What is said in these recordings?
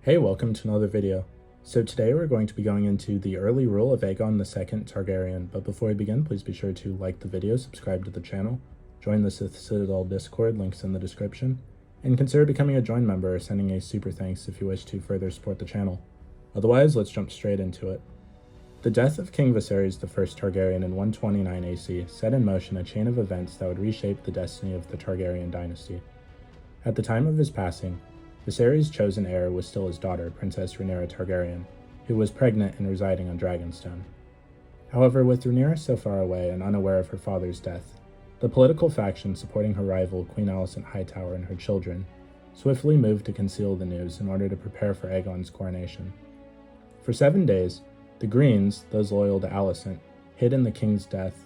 Hey, welcome to another video. So today we're going to be going into the early rule of Aegon II Targaryen, but before we begin, please be sure to like the video, subscribe to the channel, join the Sith Citadel Discord, links in the description, and consider becoming a join member or sending a super thanks if you wish to further support the channel. Otherwise, let's jump straight into it. The death of King Viserys I Targaryen in 129 AC set in motion a chain of events that would reshape the destiny of the Targaryen dynasty. At the time of his passing, Viserys' chosen heir was still his daughter, Princess Rhaenyra Targaryen, who was pregnant and residing on Dragonstone. However, with Rhaenyra so far away and unaware of her father's death, the political faction supporting her rival, Queen Alicent Hightower, and her children, swiftly moved to conceal the news in order to prepare for Aegon's coronation. For 7 days, the Greens, those loyal to Alicent, hid in the king's death,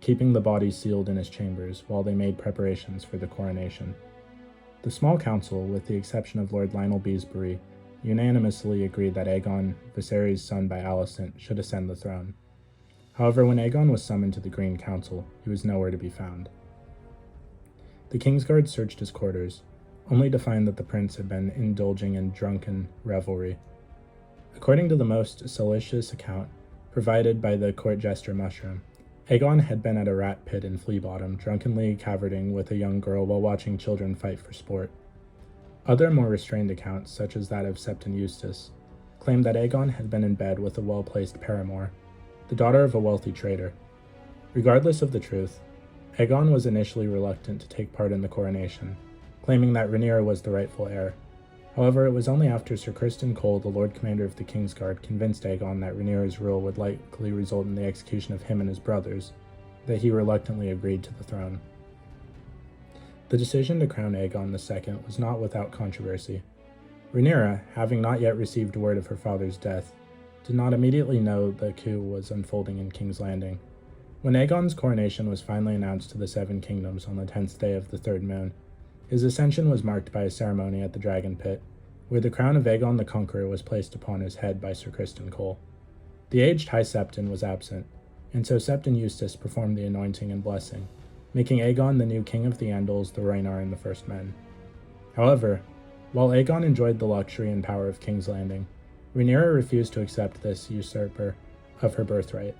keeping the body sealed in his chambers while they made preparations for the coronation. The small council, with the exception of Lord Lionel Beesbury, unanimously agreed that Aegon, Viserys' son by Alicent, should ascend the throne. However, when Aegon was summoned to the Green Council, he was nowhere to be found. The Kingsguard searched his quarters, only to find that the prince had been indulging in drunken revelry. According to the most salacious account provided by the court jester Mushroom, Aegon had been at a rat pit in Flea Bottom, drunkenly cavorting with a young girl while watching children fight for sport. Other more restrained accounts, such as that of Septon Eustace, claimed that Aegon had been in bed with a well-placed paramour, the daughter of a wealthy trader. Regardless of the truth, Aegon was initially reluctant to take part in the coronation, claiming that Rhaenyra was the rightful heir. However, it was only after Sir Criston Cole, the Lord Commander of the Kingsguard, convinced Aegon that Rhaenyra's rule would likely result in the execution of him and his brothers, that he reluctantly agreed to the throne. The decision to crown Aegon II was not without controversy. Rhaenyra, having not yet received word of her father's death, did not immediately know the coup was unfolding in King's Landing. When Aegon's coronation was finally announced to the Seven Kingdoms on the 10th day of the third moon, his ascension was marked by a ceremony at the Dragon Pit, where the crown of Aegon the Conqueror was placed upon his head by Sir Criston Cole. The aged High Septon was absent, and so Septon Eustace performed the anointing and blessing, making Aegon the new King of the Andals, the Rhaenyra, and the First Men. However, while Aegon enjoyed the luxury and power of King's Landing, Rhaenyra refused to accept this usurper of her birthright.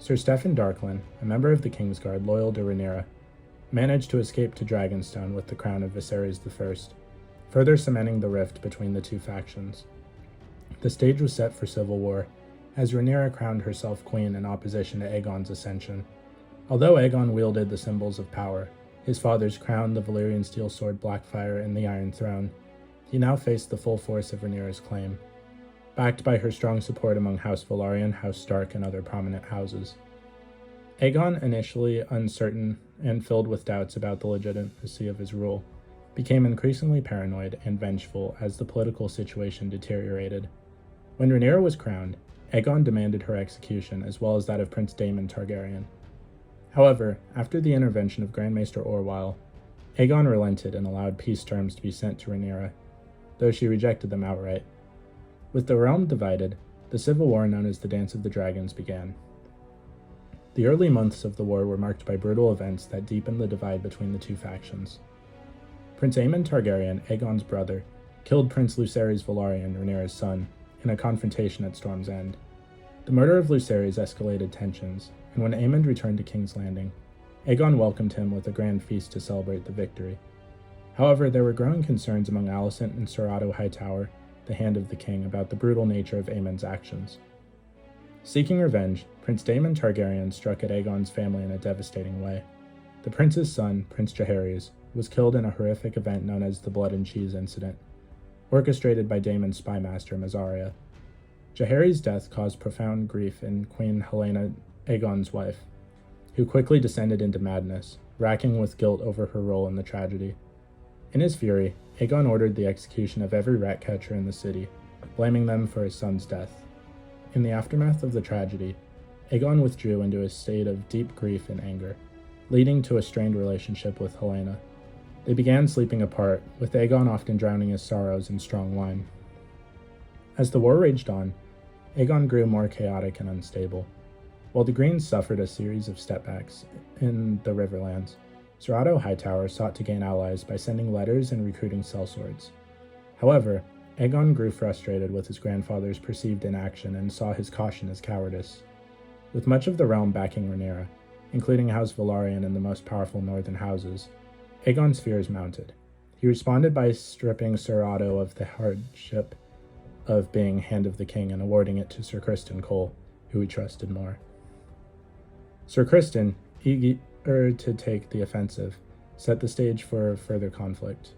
Sir Steffon Darklyn, a member of the Kingsguard loyal to Rhaenyra, managed to escape to Dragonstone with the crown of Viserys I, further cementing the rift between the two factions. The stage was set for civil war, as Rhaenyra crowned herself queen in opposition to Aegon's ascension. Although Aegon wielded the symbols of power, his father's crown, the Valyrian steel sword Blackfyre, and the Iron Throne, he now faced the full force of Rhaenyra's claim, backed by her strong support among House Velaryon, House Stark, and other prominent houses. Aegon, initially uncertain and filled with doubts about the legitimacy of his rule, became increasingly paranoid and vengeful as the political situation deteriorated. When Rhaenyra was crowned, Aegon demanded her execution as well as that of Prince Daemon Targaryen. However, after the intervention of Grand Maester Orwyle, Aegon relented and allowed peace terms to be sent to Rhaenyra, though she rejected them outright. With the realm divided, the civil war known as the Dance of the Dragons began. The early months of the war were marked by brutal events that deepened the divide between the two factions. Prince Aemon Targaryen, Aegon's brother, killed Prince Lucerys Velaryon, Rhaenyra's son, in a confrontation at Storm's End. The murder of Lucerys escalated tensions, and when Aemon returned to King's Landing, Aegon welcomed him with a grand feast to celebrate the victory. However, there were growing concerns among Alicent and Sir Otto Hightower, the Hand of the King, about the brutal nature of Aemon's actions. Seeking revenge, Prince Daemon Targaryen struck at Aegon's family in a devastating way. The prince's son, Prince Jaehaerys, was killed in a horrific event known as the Blood and Cheese Incident, orchestrated by Daemon's spymaster Mazaria. Jaehaerys' death caused profound grief in Queen Helaena, Aegon's wife, who quickly descended into madness, racking with guilt over her role in the tragedy. In his fury, Aegon ordered the execution of every ratcatcher in the city, blaming them for his son's death. In the aftermath of the tragedy, Aegon withdrew into a state of deep grief and anger, leading to a strained relationship with Helaena. They began sleeping apart, with Aegon often drowning his sorrows in strong wine. As the war raged on, Aegon grew more chaotic and unstable. While the Greens suffered a series of setbacks in the Riverlands, Sir Otto Hightower sought to gain allies by sending letters and recruiting sellswords. However, Aegon grew frustrated with his grandfather's perceived inaction and saw his caution as cowardice. With much of the realm backing Rhaenyra, including House Velaryon and the most powerful northern houses, Aegon's fears mounted. He responded by stripping Sir Otto of the hardship of being Hand of the King and awarding it to Sir Criston Cole, who he trusted more. Sir Criston, eager to take the offensive, set the stage for further conflict.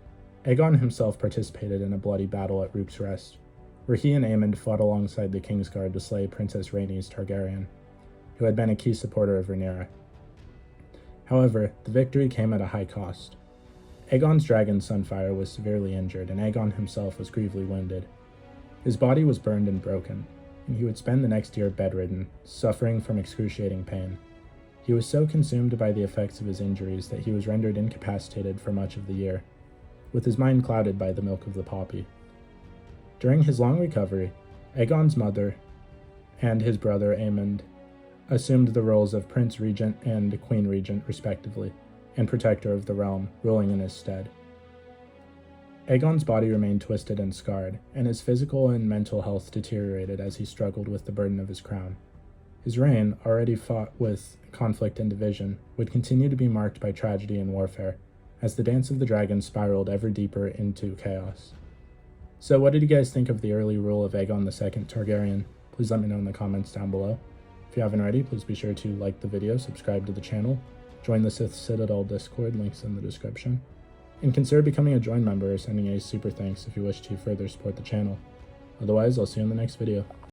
Aegon himself participated in a bloody battle at Roop's Rest, where he and Aemond fought alongside the Kingsguard to slay Princess Rhaenys Targaryen, who had been a key supporter of Rhaenyra. However, the victory came at a high cost. Aegon's dragon Sunfire was severely injured, and Aegon himself was grievously wounded. His body was burned and broken, and he would spend the next year bedridden, suffering from excruciating pain. He was so consumed by the effects of his injuries that he was rendered incapacitated for much of the year, with his mind clouded by the milk of the poppy. During his long recovery, Aegon's mother and his brother Aemond assumed the roles of Prince Regent and Queen Regent respectively, and protector of the realm, ruling in his stead. Aegon's body remained twisted and scarred, and his physical and mental health deteriorated as he struggled with the burden of his crown. His reign, already fraught with conflict and division, would continue to be marked by tragedy and warfare, as the Dance of the Dragon spiraled ever deeper into chaos. So what did you guys think of the early rule of Aegon II Targaryen? Please let me know in the comments down below. If you haven't already, please be sure to like the video, subscribe to the channel, join the Sith Citadel Discord, links in the description, and consider becoming a join member or sending a super thanks if you wish to further support the channel. Otherwise, I'll see you in the next video.